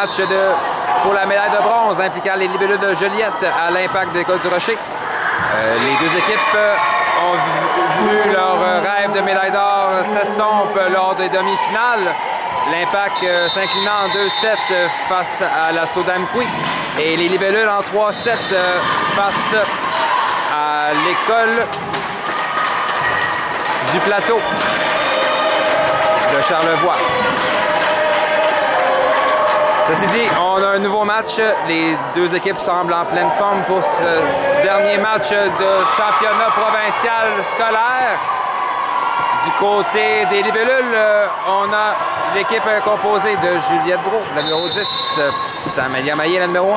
match pour la médaille de bronze impliquant les libellus de Joliette à l'Impact de l'École du Rocher. Les deux équipes ont vu leur rêve de médaille d'or s'estompe lors des demi-finales. L'Impact s'inclinant en 2-7 face à la Sodamqui et les libellules en 3-7 face à l'École du Plateau de Charlevoix. Ceci dit, on a un nouveau match. Les deux équipes semblent en pleine forme pour ce dernier match de championnat provincial scolaire. Du côté des libellules, on a l'équipe composée de Juliette Brault, la numéro 10, Samélia Maillet, la numéro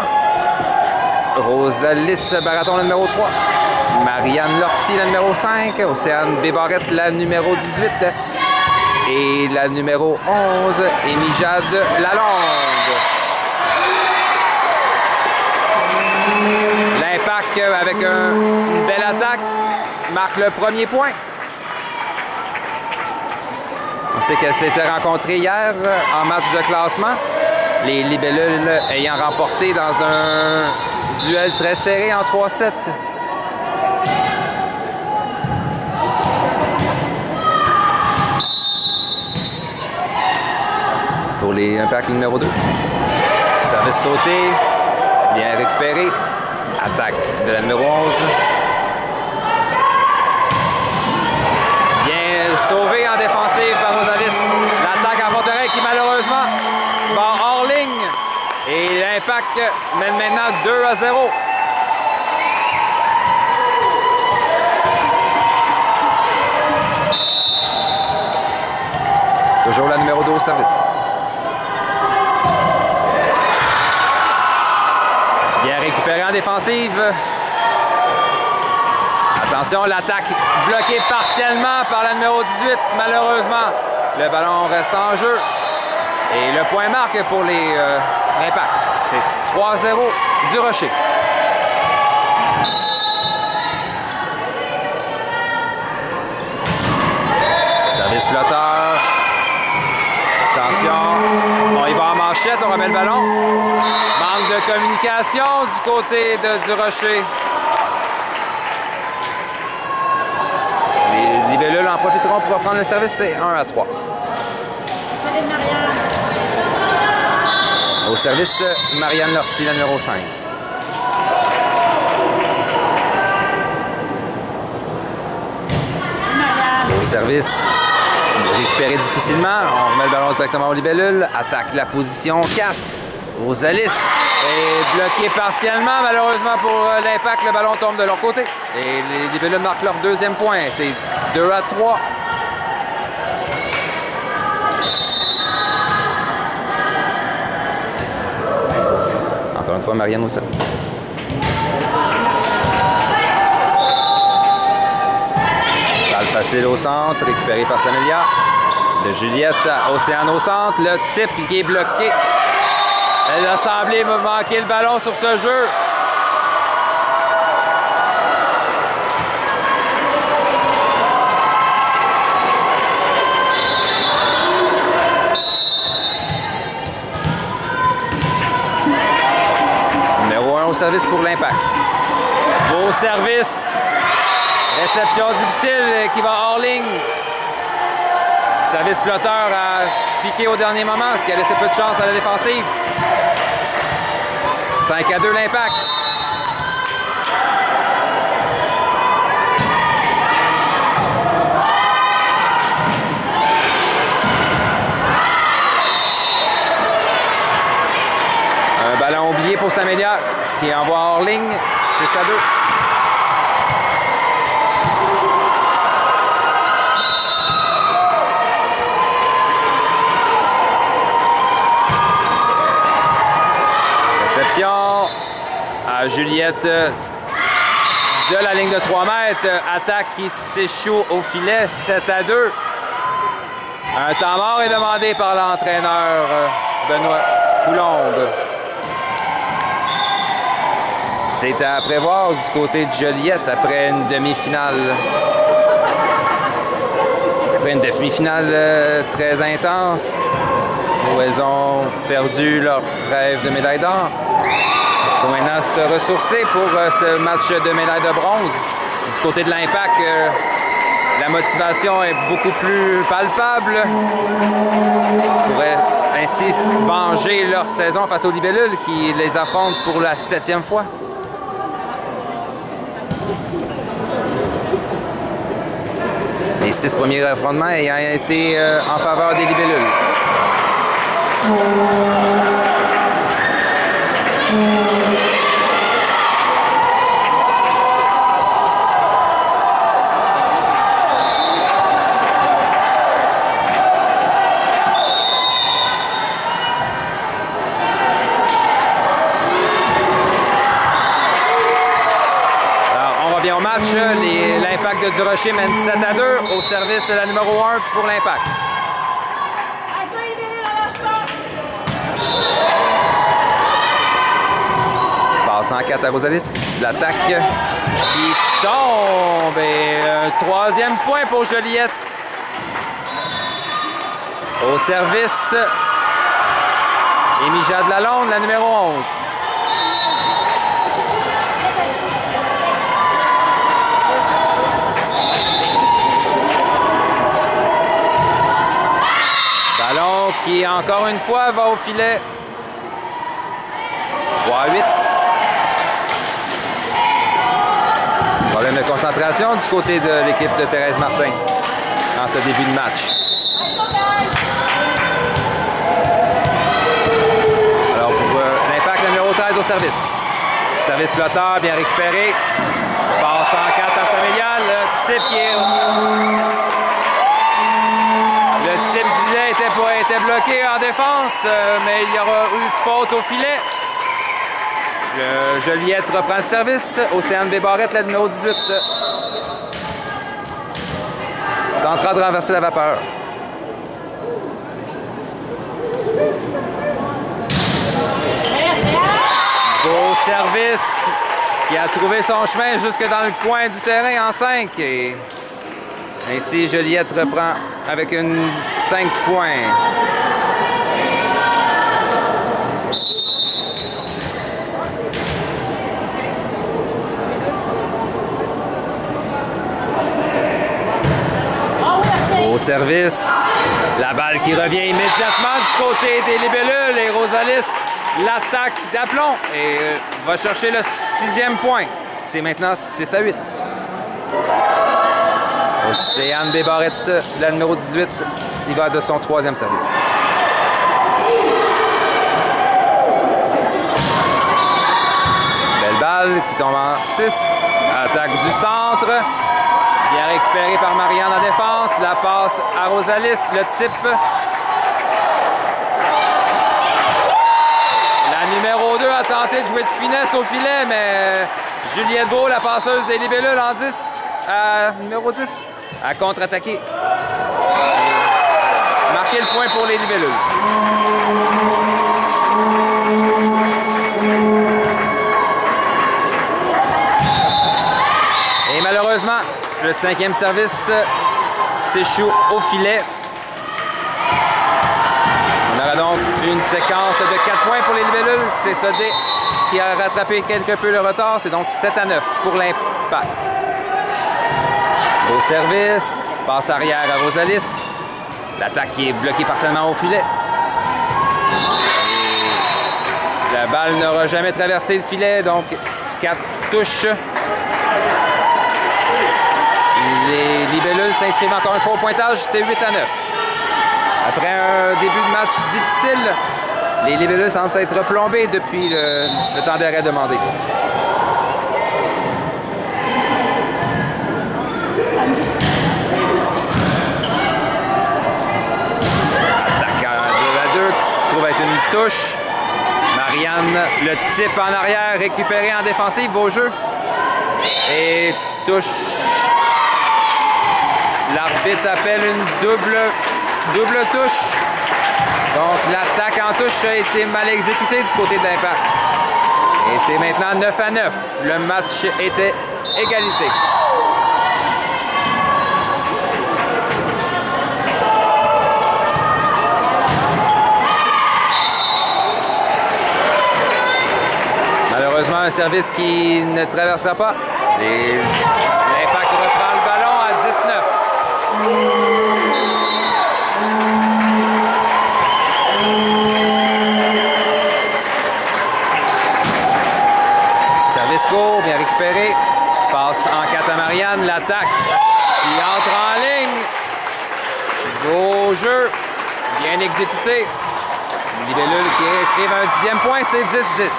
1, Rosalis Baraton, la numéro 3, Marianne Lortie, la numéro 5, Océane Bébarrette, la numéro 18, et la numéro 11, Émy Jade Lalonde. L'Impact, avec une belle attaque, marque le premier point. On sait qu'elle s'était rencontrée hier en match de classement. Les libellules ayant remporté dans un duel très serré en 3-7. Pour les Impact numéro 2. Service sauté, bien récupéré. Attaque de la numéro 11. Bien sauvé en défensive par Rosalis. L'attaque à Monterey qui malheureusement va hors ligne. Et l'Impact mène maintenant 2-0. Toujours la numéro 2 au service. Bien récupéré en défensive. Attention, l'attaque bloquée partiellement par la numéro 18. Malheureusement, le ballon reste en jeu. Et le point marque pour l'Impact. C'est 3-0 du Rocher. Service flotteur. Attention, on y va en manchette, on remet le ballon. Manque de communication du côté du Rocher. Les libellules en profiteront pour reprendre le service, c'est 1-3. Au service, Marianne Lortie, la numéro 5. Au service, récupéré difficilement. On remet le ballon directement aux libellules. Attaque la position 4. Rosalis est bloqué partiellement. Malheureusement pour l'Impact, le ballon tombe de leur côté. Et les libellules marquent leur deuxième point. C'est 2-3. Encore une fois, Marianne au service. Balle facile au centre, récupéré par Samélia. De Juliette à Océane au centre. Le type qui est bloqué. Elle a semblé manquer le ballon sur ce jeu. Numéro 1 au service pour l'Impact. Beau service. Réception difficile qui va hors ligne. Service flotteur a piqué au dernier moment, ce qui a laissé peu de chance à la défensive. 5-2 l'Impact. Un ballon oublié pour Samélia qui envoie hors ligne. 6-2. Réception à Juliette de la ligne de 3 mètres. Attaque qui s'échoue au filet. 7-2. Un temps mort est demandé par l'entraîneur Benoît Coulombe. C'est à prévoir du côté de Joliette après une demi-finale. Après une demi-finale très intense, où elles ont perdu leur rêve de médaille d'or. Il faut maintenant se ressourcer pour ce match de médaille de bronze. Du côté de l'Impact, la motivation est beaucoup plus palpable. Ils pourraient ainsi venger leur saison face aux Libellules qui les affrontent pour la 7e fois. Les 6 premiers affrontements ayant été en faveur des Libellules. Au match, l'Impact de Durocher mène 7-2 au service de la numéro 1 pour l'Impact. Passe en 4 à Rosalis. L'attaque qui tombe. Et un 3e point pour Joliette. Au service, Émy Jade Lalonde, la numéro 11. Ballon qui, encore une fois, va au filet. 3-8. Problème de concentration du côté de l'équipe de Thérèse Martin en ce début de match. Alors, pour l'Impact, le numéro 13 au service. Service flotteur, bien récupéré. Passe en 4 à Saint-Mélial. Le type qui est... Le type Julien était bloqué en défense, mais il y aura eu faute au filet. Joliette reprend le service. Océane Bébarrette, la numéro 18. Tentera de renverser la vapeur. Beau service qui a trouvé son chemin jusque dans le coin du terrain en 5. Et ainsi, Joliette reprend avec une 5 points. Au service, la balle qui revient immédiatement du côté des Libellules et Rosalis l'attaque d'aplomb et va chercher le 6e point. C'est maintenant 6-8. Océane Bébarrette, la numéro 18, il va de son 3e service. Belle balle qui tombe en 6. Attaque du centre. Bien récupéré par Marianne en défense. La passe à Rosalis, le type. La numéro 2 a tenté de jouer de finesse au filet, mais Juliette Beau, la passeuse des Libellules en 10, numéro 10, a contre-attaqué. Marqué le point pour les Libellules. Et malheureusement, le 5e service s'échoue au filet. On aura donc une séquence de 4 points pour les Libellules qui s'est soldée, qui a rattrapé quelque peu le retard. C'est donc 7-9 pour l'Impact. Au service, passe arrière à Rosalis. L'attaque qui est bloquée partiellement au filet. Et la balle n'aura jamais traversé le filet, donc 4 touches. Les Libellules s'inscrivent encore une fois au pointage, c'est 8-9. Après un début de match difficile, les Libellules semblent s'être replombés depuis le temps d'arrêt demandé. Attaque à 2 qui se trouve être une touche. Marianne, le type en arrière, récupéré en défensive, beau jeu. Et touche. L'arbitre appelle une double touche. Donc l'attaque en touche a été mal exécutée du côté de l'Impact. Et c'est maintenant 9-9. Le match était égalité. un service qui ne traversera pas. L'Impact reprend le ballon à 19. Service court, bien récupéré. Passe en 4 à Marianne, l'attaque qui entre en ligne. Beau jeu, bien exécuté. Libellule qui inscrive un 10e point, c'est 10-10.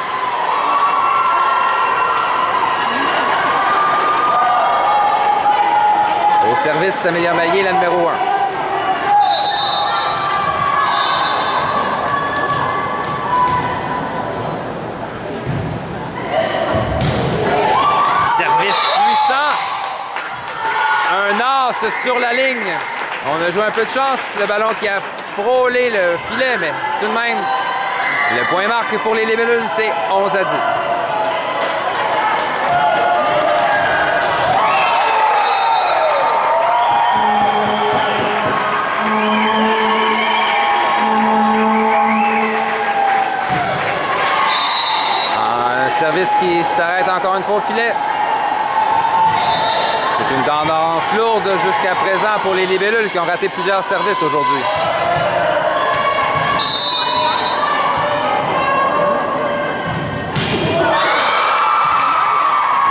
Au service, Amélia Maillé, la numéro 1. Service puissant. Un as sur la ligne. On a joué un peu de chance. Le ballon qui a frôlé le filet, mais tout de même, le point marque pour les libellules, c'est 11 à 10. Un service qui s'arrête encore une fois au filet. C'est une tendance lourde jusqu'à présent pour les libellules qui ont raté plusieurs services aujourd'hui.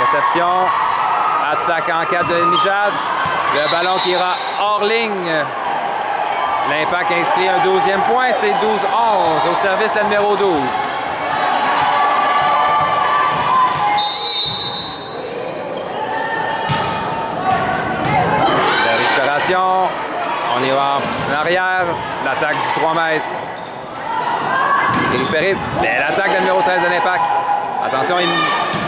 Réception, attaque en 4 de Mijad. Le ballon qui ira hors ligne. L'Impact inscrit un 12e point, c'est 12-11 au service de la numéro 12. On y va en arrière. L'attaque du 3 mètres. Récupéré. L'attaque de numéro 13 de l'Impact. Attention,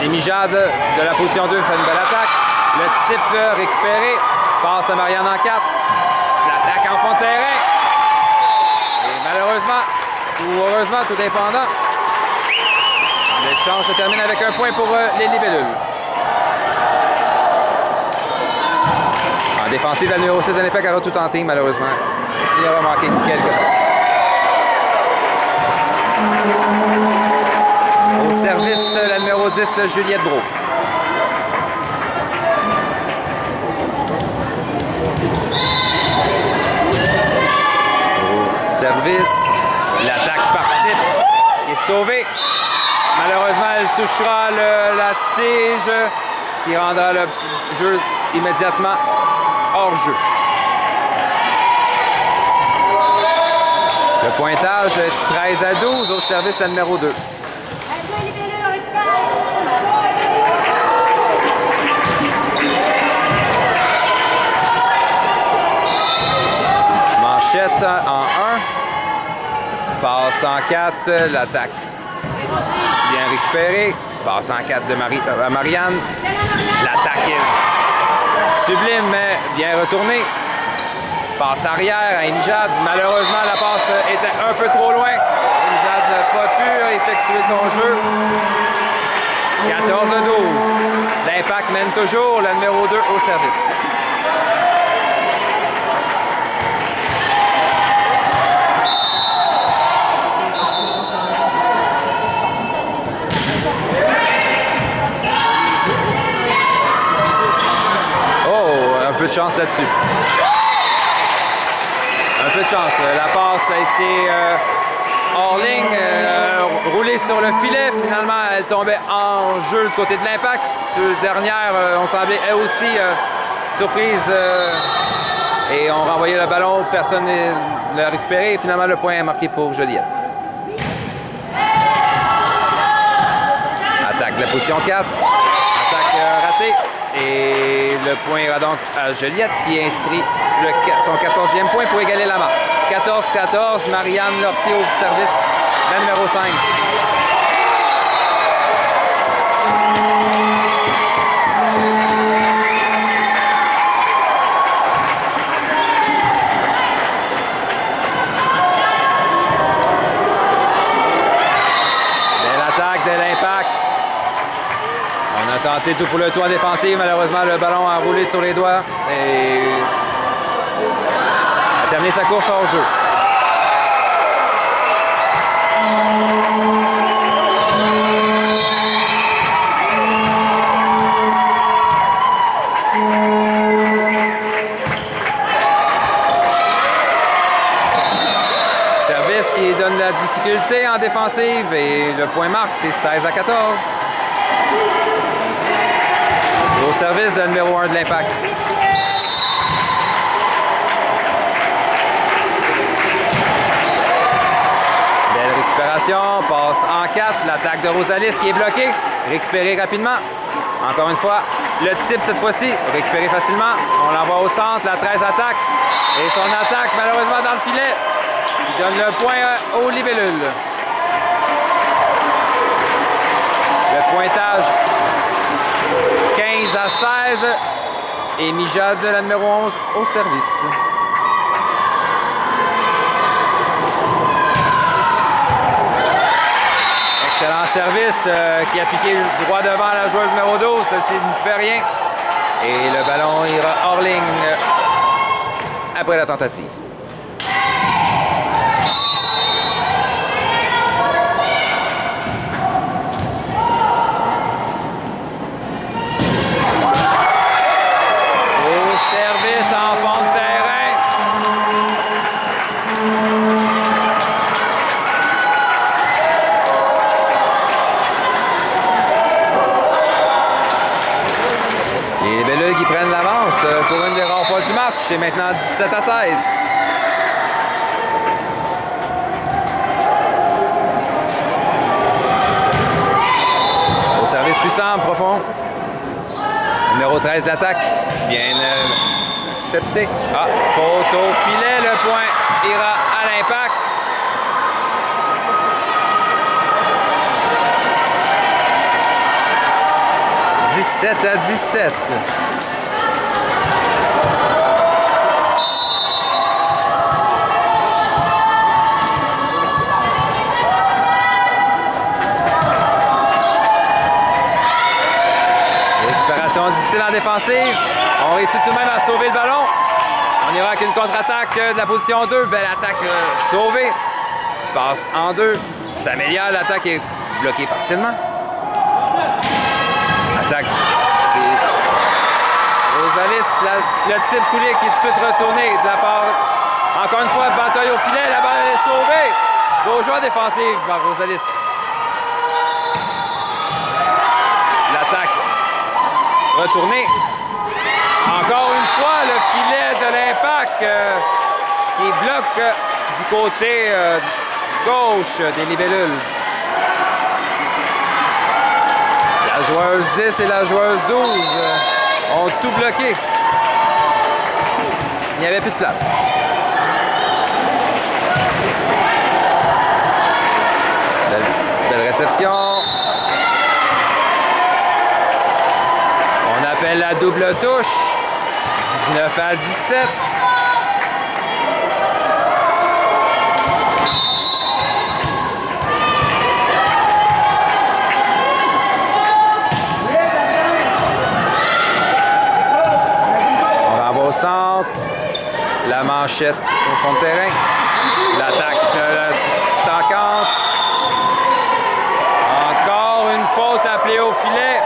Mijad de la position 2 fait une belle attaque. Le type récupéré. Passe à Marianne en 4. L'attaque en fond de terrain. Et malheureusement, ou heureusement, tout dépendant, l'échange se termine avec un point pour les libellules. En défensive, la numéro 6 de l'Impact aura tout tenté, malheureusement. Il aura manqué quelques points. Au service, la numéro 10, Juliette Brault. Au service, l'attaque participe. Il est sauvé. Malheureusement, elle touchera la tige, ce qui rendra le jeu immédiatement hors jeu. Le pointage 13 à 12 au service de la numéro 2. Manchette en 1. Passe en 4, l'attaque. Bien récupéré. Passe en 4 de Marianne. L'attaque est sublime, mais bien retourné. Passe arrière à Mijad. Malheureusement, la passe était un peu trop loin. Mijad n'a pas pu effectuer son jeu. 14 à 12. L'Impact mène toujours la numéro 2 au service. Un peu de chance là-dessus. Un peu de chance. La passe a été hors ligne, roulée sur le filet. Finalement, elle tombait en jeu du côté de l'Impact. Sur la dernière, on semblait elle aussi surprise. Et on renvoyait le ballon. Personne ne l'a récupéré. Et finalement, le point est marqué pour Joliette. Attaque la position 4. Attaque ratée. Et le point ira donc à Joliette qui inscrit son 14e point pour égaler la marque. 14-14, Marianne Lortier au service, la numéro 5. Belle attaque de l'Impact. On a tenté tout pour le toit défensif. Malheureusement, le ballon a roulé sur les doigts et a terminé sa course hors jeu. Rosalis qui donne la difficulté en défensive et le point marque, c'est 16-14. Au service de numéro 1 de l'Impact. Belle récupération, passe en 4, l'attaque de Rosalis qui est bloquée, récupérée rapidement. Encore une fois, le type cette fois-ci, récupéré facilement. On l'envoie au centre, la 13 attaque. Et son attaque, malheureusement, dans le filet. Il donne le point aux libellules. Le pointage, 15-16. Et Mijad, la numéro 11, au service. Excellent service qui a piqué droit devant la joueuse numéro 12. Celle-ci ne fait rien. Et le ballon ira hors ligne après la tentative. Au service en fond de terrain. Les Libellules qui prennent l'avance pour une des rares fois du match. C'est maintenant 17-16. Au service puissant, profond. Numéro 13 d'attaque. Bien accepté. Ah, faute au filet. Le point ira à l'Impact. « 17-17. Récupération difficile en défensive. On réussit tout de même à sauver le ballon. On ira avec une contre-attaque de la position 2. Belle attaque sauvée. Passe en 2. S'améliore. L'attaque est bloquée partiellement. Attaque. Rosalis, le type coulé qui est tout de suite retourné de la part. Encore une fois, bataille au filet. La balle est sauvée. Beau joueur défensif par Rosalis. L'attaque. Retournée. Encore une fois, le filet de l'Impact qui bloque du côté gauche des libellules. La joueuse 10 et la joueuse 12 ont tout bloqué. Il n'y avait plus de place. Belle réception. On appelle la double touche. 19-17. Au centre, la manchette au fond de terrain, l'attaque de l'attaquante, encore une faute appelée au filet.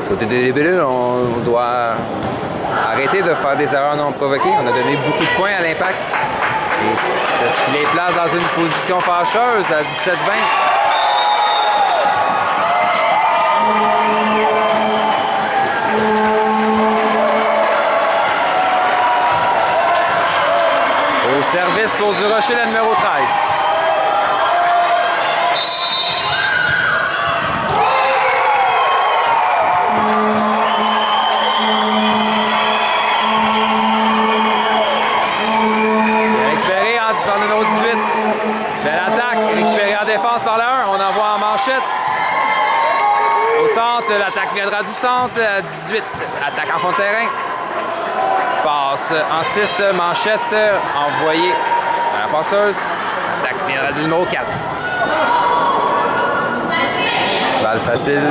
Côté des libellules, on doit arrêter de faire des erreurs non provoquées. On a donné beaucoup de points à l'Impact. Et c'est ce qui les place dans une position fâcheuse à 17-20. Au service Service pour Du Rocher, la numéro 13. Récupéré par le numéro 18. Belle attaque, récupéré en défense par le 1. On envoie en manchette. Au centre, l'attaque viendra du centre. 18, attaque en fond de terrain. Passe en 6, manchette, envoyée à la passeuse. L'attaque viendra du numéro 4. Balle facile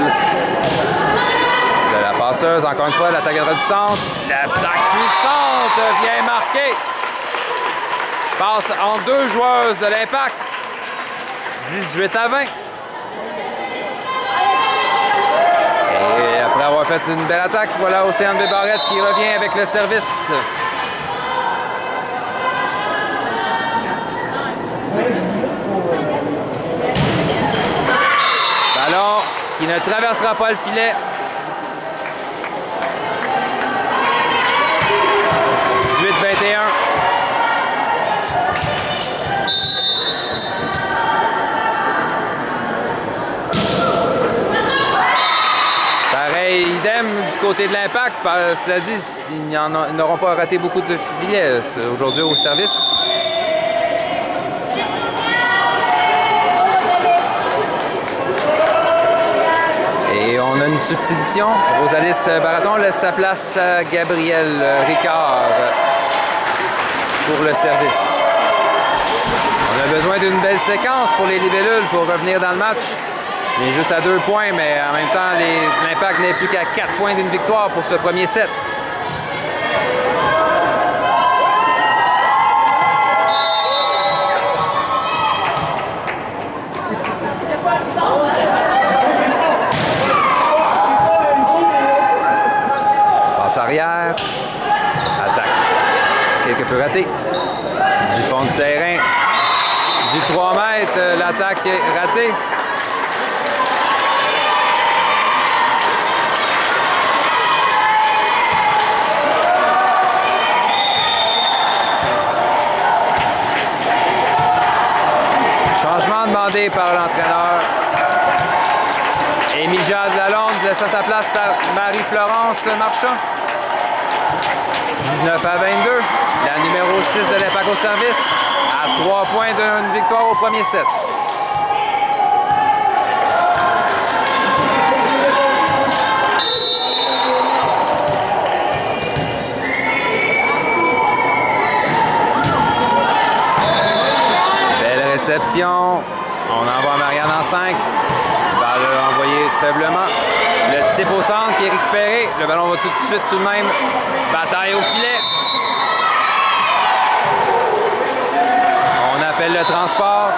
de la passeuse. Encore une fois, l'attaque viendra du centre. L'attaque puissante vient marquer. Passe en 2 joueuses de l'Impact. 18 à 20. Et après avoir fait une belle attaque, voilà Océane Bébarrette qui revient avec le service. Ballon qui ne traversera pas le filet. 18-21. Pareil, idem du côté de l'Impact. Cela dit, ils n'auront pas raté beaucoup de filets aujourd'hui au service. Et on a une substitution. Rosalis Baraton laisse sa place à Gabriel Ricard pour le service. On a besoin d'une belle séquence pour les libellules pour revenir dans le match. Il est juste à 2 points, mais en même temps, l'Impact n'est plus qu'à 4 points d'une victoire pour ce premier set. Passe arrière. Attaque. Quelque peu raté. Du fond de terrain. Du 3 mètres, l'attaque est ratée. Changement demandé par l'entraîneur. Amy Jade Lalonde laisse sa place à Marie-Florence Marchand. 19 à 22. La numéro 6 de l'Impact au service. À 3 points d'une victoire au premier set. Belle réception. On envoie Marianne en 5. Balle envoyée faiblement. Le type au centre qui est récupéré. Le ballon va tout de suite tout de même. Bataille au filet. On appelle le transport.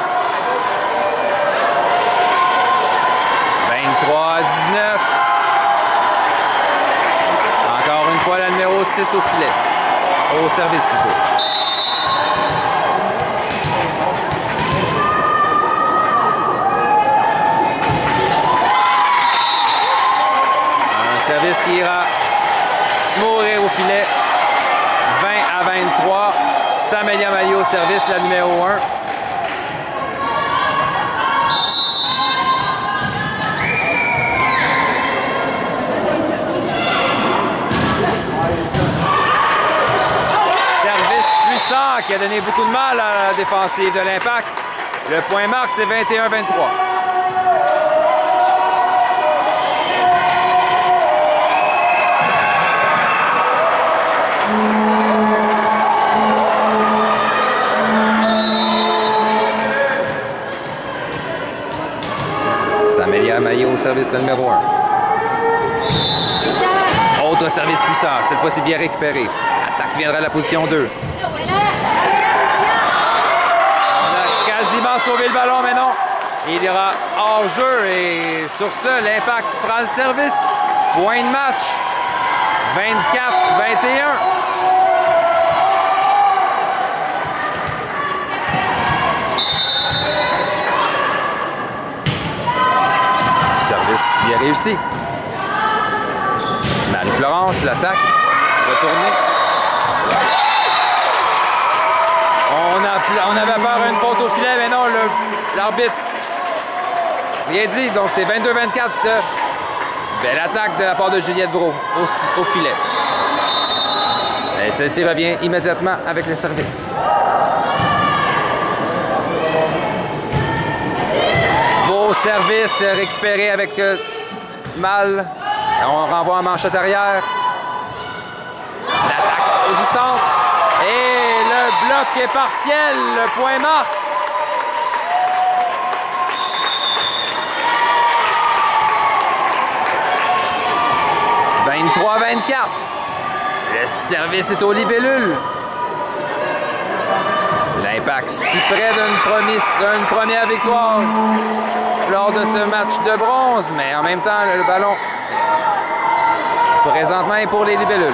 23 à 19. Encore une fois la numéro 6 au filet. Au service plutôt. Un service qui ira mourir au filet. 20 à 23. Samélia Maillot au service, la numéro 1. Service puissant qui a donné beaucoup de mal à la défensive de l'Impact. Le point marque, c'est 21-23. Samélia Maillot au service, le numéro 1. Autre service puissant, cette fois c'est bien récupéré. Attaque qui viendra à la position 2. On a quasiment sauvé le ballon, mais non. Il ira hors jeu et sur ce, l'Impact prend le service. Point de match. 24-21. Service bien réussi. Marie-Florence, l'attaque. Retournée. On avait peur d'une faute au filet, mais non, l'arbitre rien dit. Donc c'est 22-24. Belle attaque de la part de Juliette Brault au filet. Et celle-ci revient immédiatement avec le service. Beau service récupéré avec Mal. On renvoie en manchette arrière. L'attaque du centre. Et le bloc est partiel. Le point marque. « 23-24. Le service est aux libellules. L'Impact si près d'une première victoire lors de ce match de bronze, mais en même temps, le ballon présentement est pour les libellules.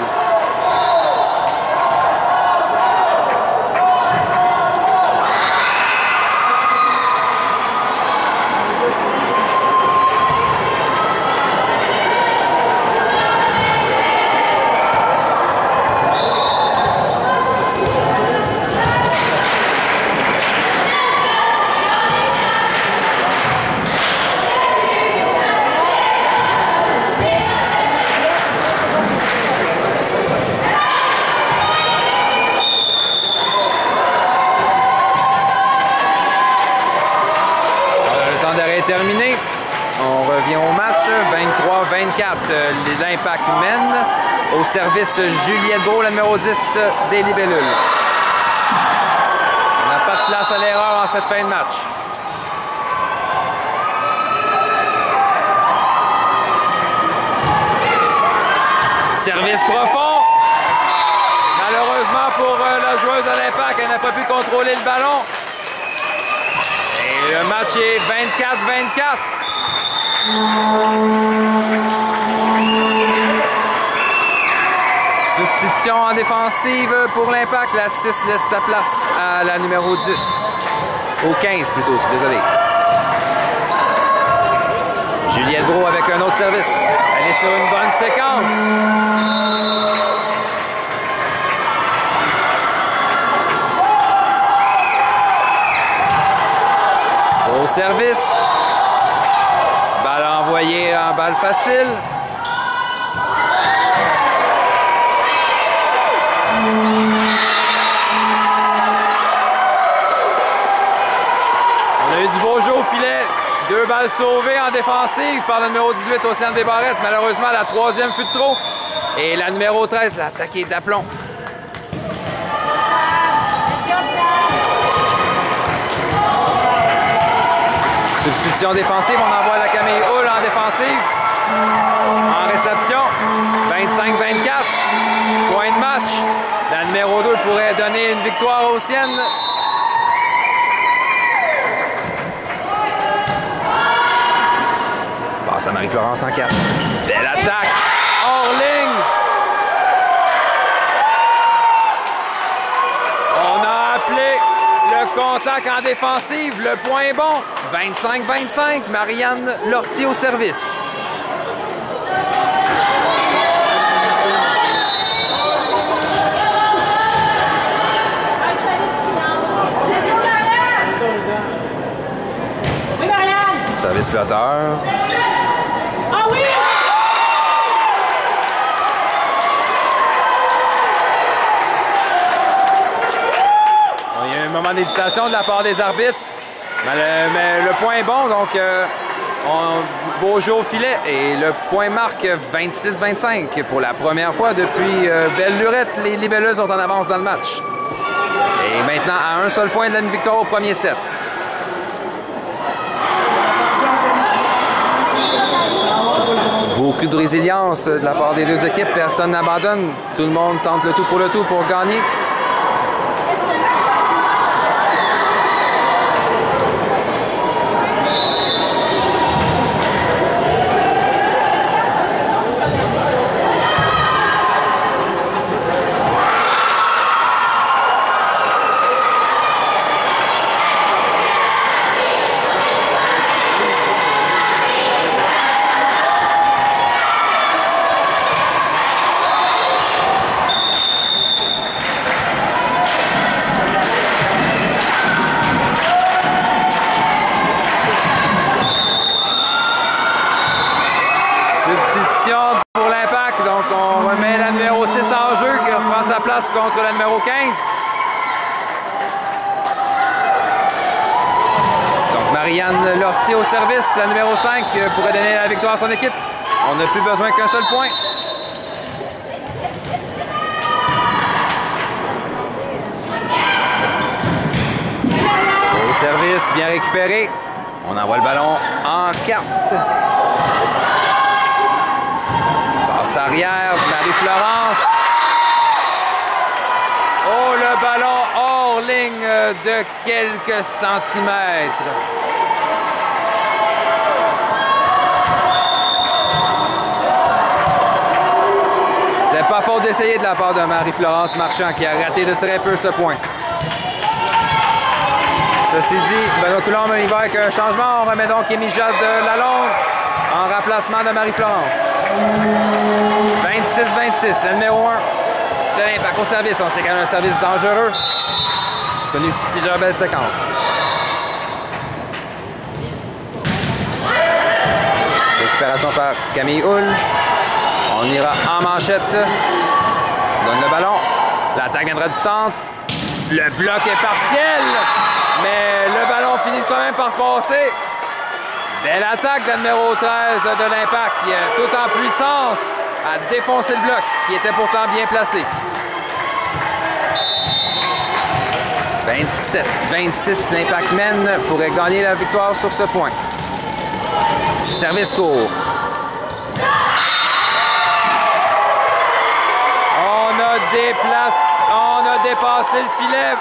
Terminé. On revient au match. 23-24. L'Impact mène. Au service Juliette Brault, le numéro 10 des libellules. On n'a pas de place à l'erreur en cette fin de match. Service profond. Malheureusement pour la joueuse de l'Impact, elle n'a pas pu contrôler le ballon. Le match est 24-24. Substitution en défensive pour l'Impact. La 6 laisse sa place à la numéro 10. Au 15 plutôt, désolé. Juliette Brault avec un autre service. Elle est sur une bonne séquence. Au service. Balle envoyée en balle facile. On a eu du beau jeu au filet. 2 balles sauvées en défensive par le numéro 18 au centre des barrettes. Malheureusement, la 3e fut de trop. Et la numéro 13 l'a attaqué d'aplomb. Substitution défensive, on envoie la Camille Hull en défensive. En réception, 25-24. Point de match. La numéro 2 pourrait donner une victoire aux siennes. Passe à Marie-Florence en 4. Belle attaque. Hors ligne. On a appelé le contact en défensive. Le point est bon. 25-25. Marianne Lortie au service. Service flotteur. Ah oui! Il y a un moment d'hésitation de la part des arbitres. Mais le point est bon, donc beau jeu au filet. Et le point marque 26-25 pour la première fois depuis belle lurette. Les libelleuses sont en avance dans le match. Et maintenant, à un seul point de la victoire au premier set. Beaucoup de résilience de la part des deux équipes. Personne n'abandonne. Tout le monde tente le tout pour gagner. contre la numéro 15. Donc Marianne Lortie au service, la numéro 5 pourrait donner la victoire à son équipe. On n'a plus besoin qu'un seul point. Au service, bien récupéré. On envoie le ballon en carte. Passe arrière, Marie-Florence. Oh, le ballon hors ligne de quelques centimètres. C'était pas faute d'essayer de la part de Marie-Florence Marchand qui a raté de très peu ce point. Ceci dit, Benoît Coulombe y va avec un changement. On remet donc Émy Jade Lalonde en remplacement de Marie-Florence. 26-26, le numéro 1 de l'Impact au service. On sait quand même un service dangereux. Connu plusieurs belles séquences. Récupération par Camille Hull. On ira en manchette. On donne le ballon. L'attaque viendra du centre. Le bloc est partiel. Mais le ballon finit quand même par passer. Belle attaque de numéro 13 de l'Impact qui est tout en puissance à défoncer le bloc qui était pourtant bien placé. 27-26, l'Impact mène pourrait gagner la victoire sur ce point. Service court. On a dépassé le filet.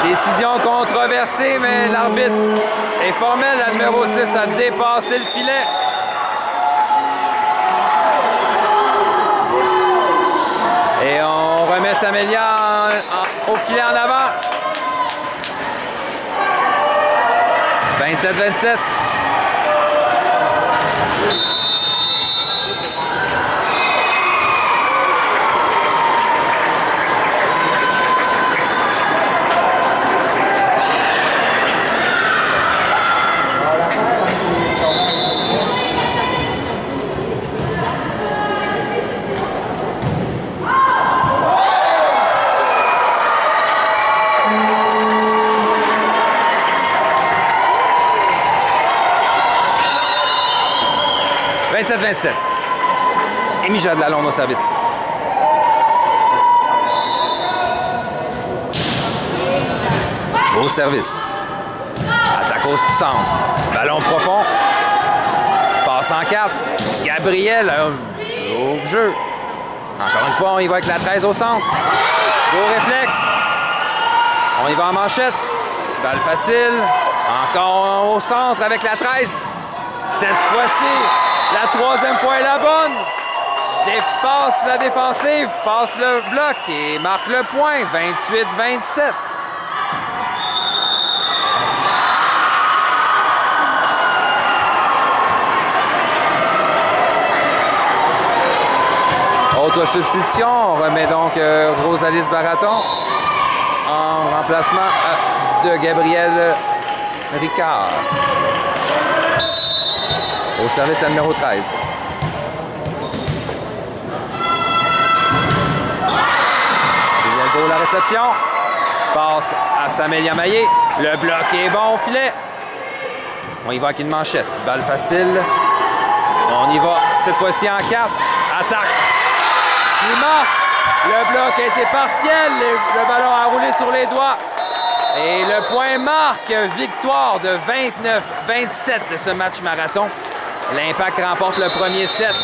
Décision controversée, mais l'arbitre est formel. La numéro 6 a dépassé le filet. Et on remet Samélia au filet en avant. 27-27. Émy Jade Lalonde au service. Au service. Attaque au centre. Ballon profond. Passe en 4. Gabriel au jeu. Encore une fois, on y va avec la 13 au centre. Beau réflexe. On y va en manchette. Balle facile. Encore au centre avec la 13. Cette fois-ci, la troisième fois est la bonne. Dépasse la défensive, passe le bloc et marque le point. 28-27. Autre substitution, on remet donc Rosalise Baraton en remplacement de Gabriel Ricard. Au service de la numéro 13. Julien Beau, la réception. Passe à Samélia Maillé. Le bloc est bon au filet. On y va avec une manchette. Balle facile. On y va cette fois-ci en 4. Attaque. Il marque. Le bloc a été partiel. Le ballon a roulé sur les doigts. Et le point marque. Victoire de 29-27 de ce match marathon. L'Impact remporte le premier set